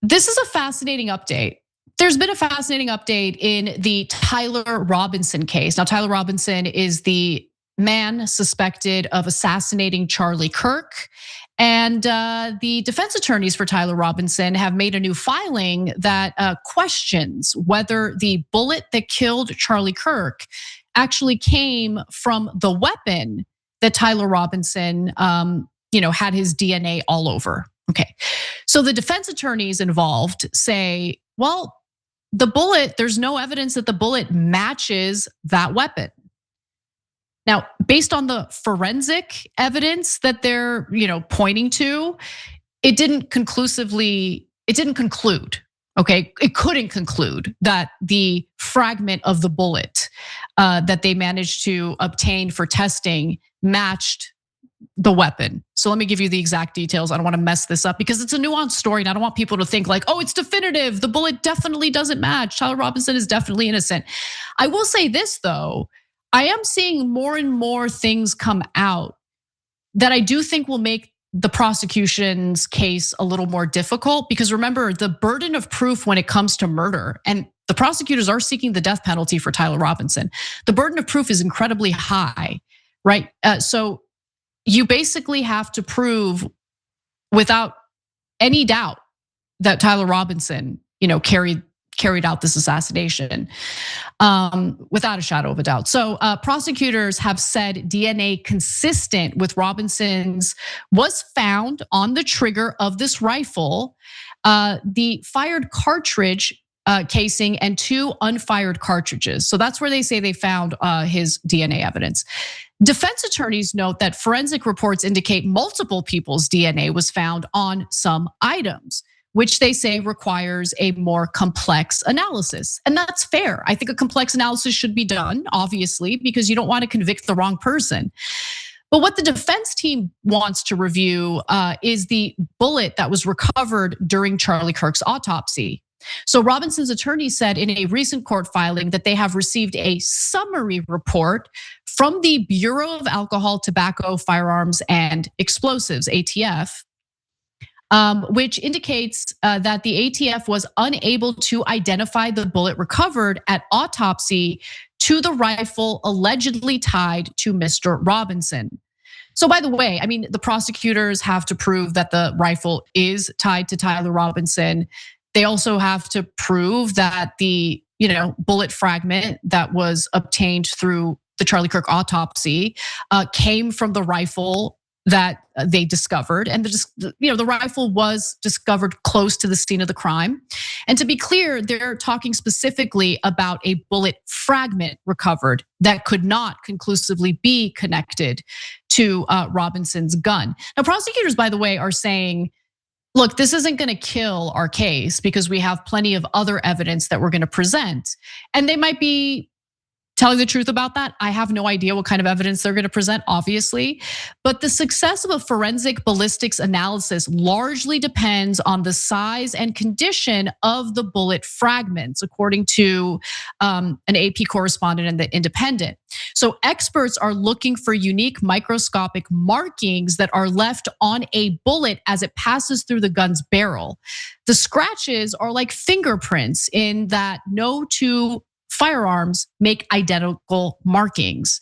This is a fascinating update. There's been a fascinating update in the Tyler Robinson case. Now, Tyler Robinson is the man suspected of assassinating Charlie Kirk. And the defense attorneys for Tyler Robinson have made a new filing that questions whether the bullet that killed Charlie Kirk actually came from the weapon that Tyler Robinson had his DNA all over. Okay, so the defense attorneys involved say, well, the bullet, there's no evidence that the bullet matches that weapon. Now, based on the forensic evidence that they're, pointing to, it didn't conclude, okay? It couldn't conclude that the fragment of the bullet that they managed to obtain for testing matched the weapon. So let me give you the exact details. I don't want to mess this up because it's a nuanced story and I don't want people to think like, oh, it's definitive. The bullet definitely doesn't match. Tyler Robinson is definitely innocent. I will say this though, I am seeing more and more things come out that I do think will make the prosecution's case a little more difficult because remember the burden of proof when it comes to murder, and the prosecutors are seeking the death penalty for Tyler Robinson. The burden of proof is incredibly high, right? So you basically have to prove without any doubt that Tyler Robinson, carried out this assassination without a shadow of a doubt. So prosecutors have said DNA consistent with Robinson's was found on the trigger of this rifle, the fired cartridge casing and 2 unfired cartridges. So that's where they say they found his DNA evidence. Defense attorneys note that forensic reports indicate multiple people's DNA was found on some items, which they say requires a more complex analysis. And that's fair. I think a complex analysis should be done, obviously, because you don't want to convict the wrong person. But what the defense team wants to review is the bullet that was recovered during Charlie Kirk's autopsy. So Robinson's attorney said in a recent court filing that they have received a summary report from the Bureau of Alcohol, Tobacco, Firearms, and Explosives, ATF, which indicates that the ATF was unable to identify the bullet recovered at autopsy to the rifle allegedly tied to Mr. Robinson. So by the way, the prosecutors have to prove that the rifle is tied to Tyler Robinson. They also have to prove that the bullet fragment that was obtained through the Charlie Kirk autopsy came from the rifle that they discovered, and the rifle was discovered close to the scene of the crime. And to be clear, they're talking specifically about a bullet fragment recovered that could not conclusively be connected to Robinson's gun. Now, prosecutors, by the way, are saying, look, this isn't gonna kill our case because we have plenty of other evidence that we're gonna present. And they might be telling the truth about that. I have no idea what kind of evidence they're gonna present, obviously. But the success of a forensic ballistics analysis largely depends on the size and condition of the bullet fragments, according to an AP correspondent in The Independent. So experts are looking for unique microscopic markings that are left on a bullet as it passes through the gun's barrel. The scratches are like fingerprints in that no two firearms make identical markings.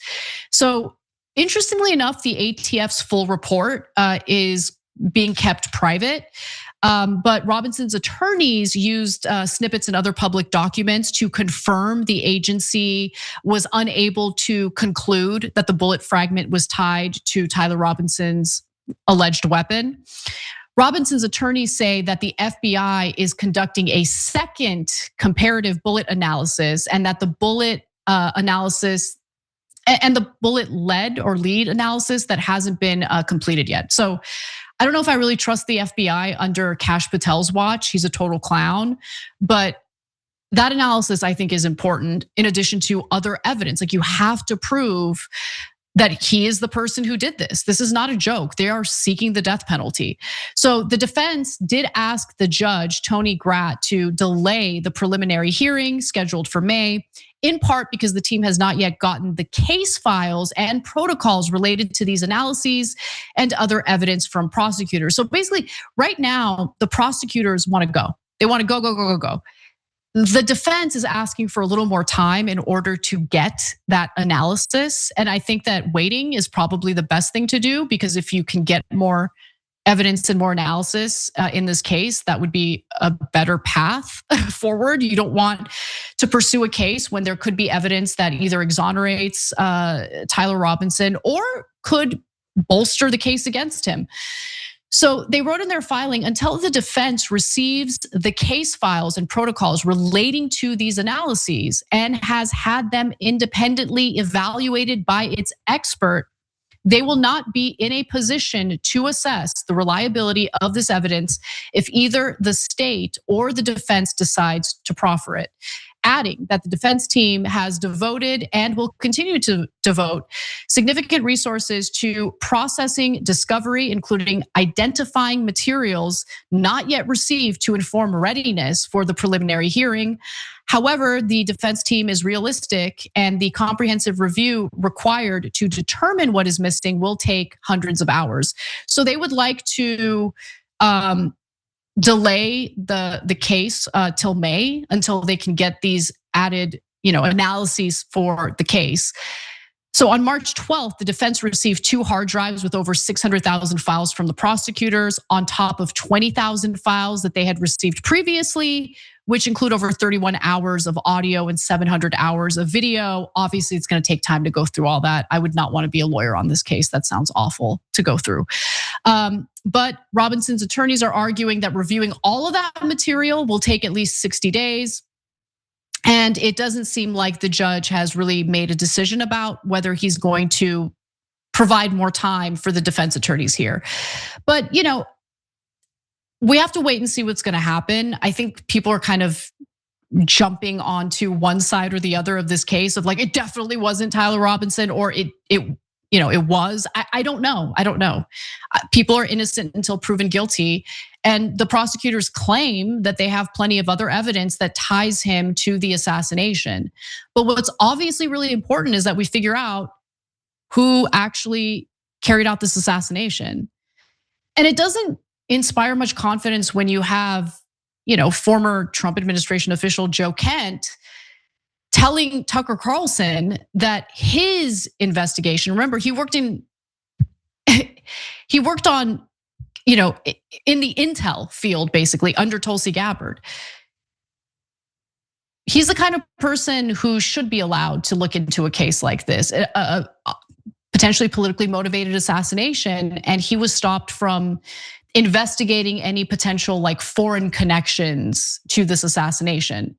So interestingly enough, the ATF's full report is being kept private. But Robinson's attorneys used snippets and other public documents to confirm the agency was unable to conclude that the bullet fragment was tied to Tyler Robinson's alleged weapon. Robinson's attorneys say that the FBI is conducting a second comparative bullet analysis and that the bullet analysis and the bullet lead analysis that hasn't been completed yet. So I don't know if I really trust the FBI under Kash Patel's watch. He's a total clown, but that analysis I think is important in addition to other evidence. Like you have to prove that he is the person who did this. This is not a joke. They are seeking the death penalty. So the defense did ask the judge, Tony Gratt, to delay the preliminary hearing scheduled for May, in part because the team has not yet gotten the case files and protocols related to these analyses and other evidence from prosecutors. So basically, right now, the prosecutors want to go. They want to go, go, go, go, go. The defense is asking for a little more time in order to get that analysis. And I think that waiting is probably the best thing to do, because if you can get more evidence and more analysis in this case, that would be a better path forward. You don't want to pursue a case when there could be evidence that either exonerates Tyler Robinson or could bolster the case against him. So they wrote in their filing, until the defense receives the case files and protocols relating to these analyses and has had them independently evaluated by its expert, they will not be in a position to assess the reliability of this evidence if either the state or the defense decides to proffer it. Adding that the defense team has devoted and will continue to devote significant resources to processing discovery, including identifying materials not yet received to inform readiness for the preliminary hearing. However, the defense team is realistic, and the comprehensive review required to determine what is missing will take hundreds of hours. So they would like to delay the case till May, until they can get these added analyses for the case. So on March 12th, the defense received 2 hard drives with over 600,000 files from the prosecutors, on top of 20,000 files that they had received previously, which include over 31 hours of audio and 700 hours of video. Obviously, it's gonna take time to go through all that. I would not wanna be a lawyer on this case. That sounds awful to go through. But Robinson's attorneys are arguing that reviewing all of that material will take at least 60 days. And it doesn't seem like the judge has really made a decision about whether he's going to provide more time for the defense attorneys here. But we have to wait and see what's gonna happen. I think people are kind of jumping onto one side or the other of this case of like, it definitely wasn't Tyler Robinson, or it was. I don't know. People are innocent until proven guilty. And the prosecutors claim that they have plenty of other evidence that ties him to the assassination. But what's obviously really important is that we figure out who actually carried out this assassination. And it doesn't inspire much confidence when you have, former Trump administration official Joe Kent telling Tucker Carlson that his investigation, remember, he worked on, in the intel field, basically under Tulsi Gabbard. He's the kind of person who should be allowed to look into a case like this, a potentially politically motivated assassination, and he was stopped from investigating any potential like foreign connections to this assassination.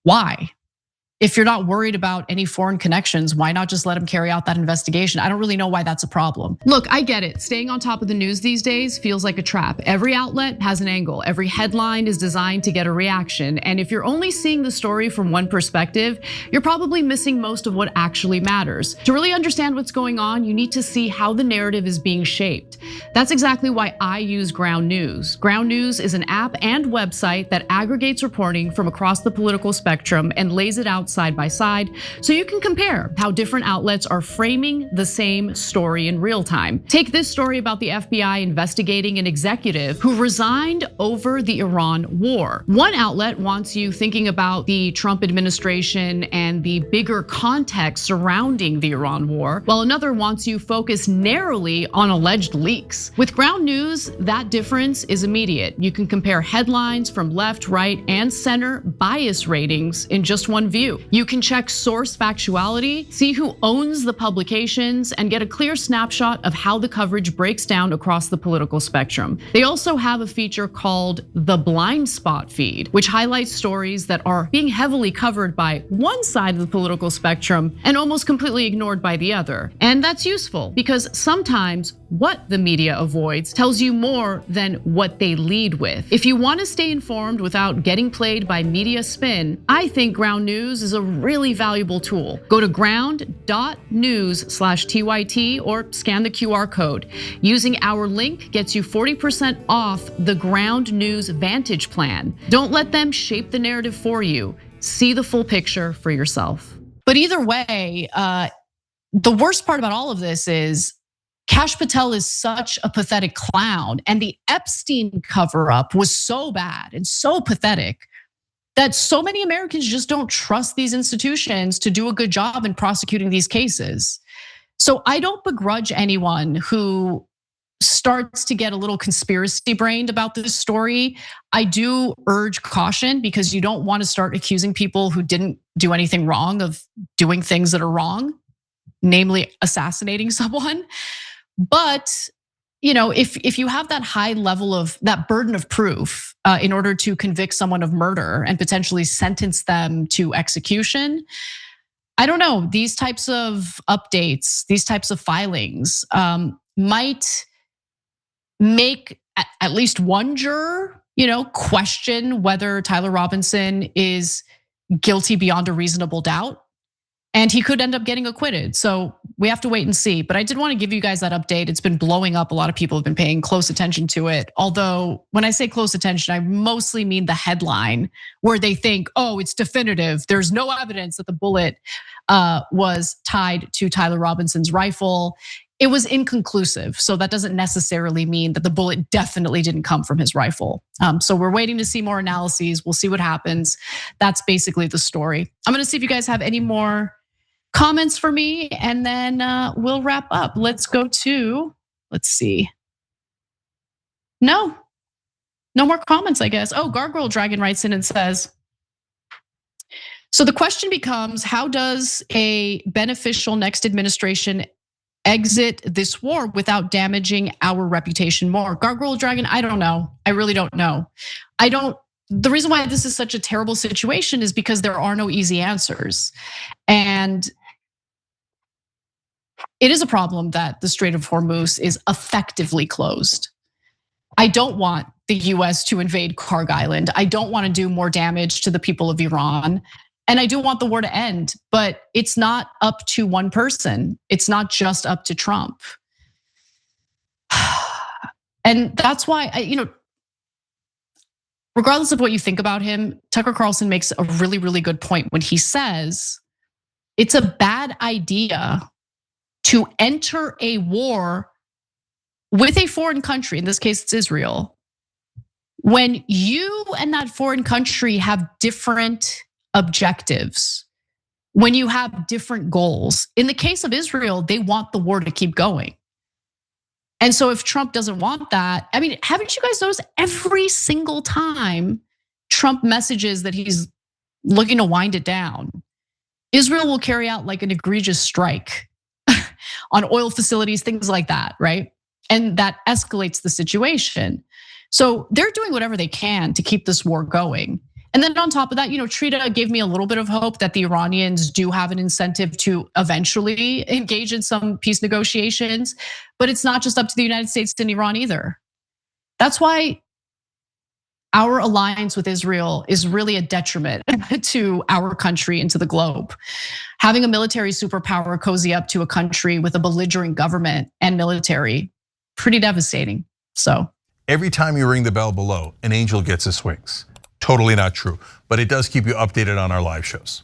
Why? If you're not worried about any foreign connections, why not just let him carry out that investigation? I don't really know why that's a problem. Look, I get it. Staying on top of the news these days feels like a trap. Every outlet has an angle. Every headline is designed to get a reaction. And if you're only seeing the story from one perspective, you're probably missing most of what actually matters. To really understand what's going on, you need to see how the narrative is being shaped. That's exactly why I use Ground News. Ground News is an app and website that aggregates reporting from across the political spectrum and lays it out side by side, so you can compare how different outlets are framing the same story in real time. Take this story about the FBI investigating an executive who resigned over the Iran war. One outlet wants you thinking about the Trump administration and the bigger context surrounding the Iran war, while another wants you focused narrowly on alleged leaks. With Ground News, that difference is immediate. You can compare headlines from left, right, and center bias ratings in just one view. You can check source factuality, see who owns the publications, and get a clear snapshot of how the coverage breaks down across the political spectrum. They also have a feature called the blind spot feed, which highlights stories that are being heavily covered by one side of the political spectrum and almost completely ignored by the other. And that's useful because sometimes what the media avoids tells you more than what they lead with. If you want to stay informed without getting played by media spin, I think Ground News is a really valuable tool. Go to ground.news/TYT or scan the QR code. Using our link gets you 40% off the Ground News Vantage plan. Don't let them shape the narrative for you. See the full picture for yourself. But either way, the worst part about all of this is Kash Patel is such a pathetic clown, and the Epstein cover-up was so bad and so pathetic that so many Americans just don't trust these institutions to do a good job in prosecuting these cases. So I don't begrudge anyone who starts to get a little conspiracy brained about this story. I do urge caution because you don't want to start accusing people who didn't do anything wrong of doing things that are wrong, namely assassinating someone. But if you have that high level of that burden of proof in order to convict someone of murder and potentially sentence them to execution, I don't know, these types of updates, these types of filings might make at least one juror, question whether Tyler Robinson is guilty beyond a reasonable doubt. And he could end up getting acquitted. So we have to wait and see. But I did want to give you guys that update. It's been blowing up. A lot of people have been paying close attention to it. Although when I say close attention, I mostly mean the headline where they think, oh, it's definitive. There's no evidence that the bullet was tied to Tyler Robinson's rifle. It was inconclusive. So that doesn't necessarily mean that the bullet definitely didn't come from his rifle. So we're waiting to see more analyses. We'll see what happens. That's basically the story. I'm gonna see if you guys have any more comments for me, and then we'll wrap up. Let's go to, let's see. No more comments, I guess. Oh, Gargoyle Dragon writes in and says, so the question becomes, how does a beneficial next administration exit this war without damaging our reputation more? Gargoyle Dragon, I don't know. I really don't know. The reason why this is such a terrible situation is because there are no easy answers. And it is a problem that the Strait of Hormuz is effectively closed. I don't want the US to invade Karg Island. I don't want to do more damage to the people of Iran. And I do want the war to end, but it's not up to one person. It's not just up to Trump. And that's why, regardless of what you think about him, Tucker Carlson makes a really, really good point when he says it's a bad idea to enter a war with a foreign country, in this case it's Israel, when you and that foreign country have different objectives, when you have different goals. In the case of Israel, they want the war to keep going. And so if Trump doesn't want that, I mean, haven't you guys noticed every single time Trump messages that he's looking to wind it down, Israel will carry out like an egregious strike on oil facilities, things like that, right? And that escalates the situation. So they're doing whatever they can to keep this war going. And then on top of that, Trita gave me a little bit of hope that the Iranians do have an incentive to eventually engage in some peace negotiations, but it's not just up to the United States and Iran either. That's why our alliance with Israel is really a detriment to our country and to the globe. Having a military superpower cozy up to a country with a belligerent government and military, pretty devastating. So every time you ring the bell below, an angel gets his wings. Totally not true, but it does keep you updated on our live shows.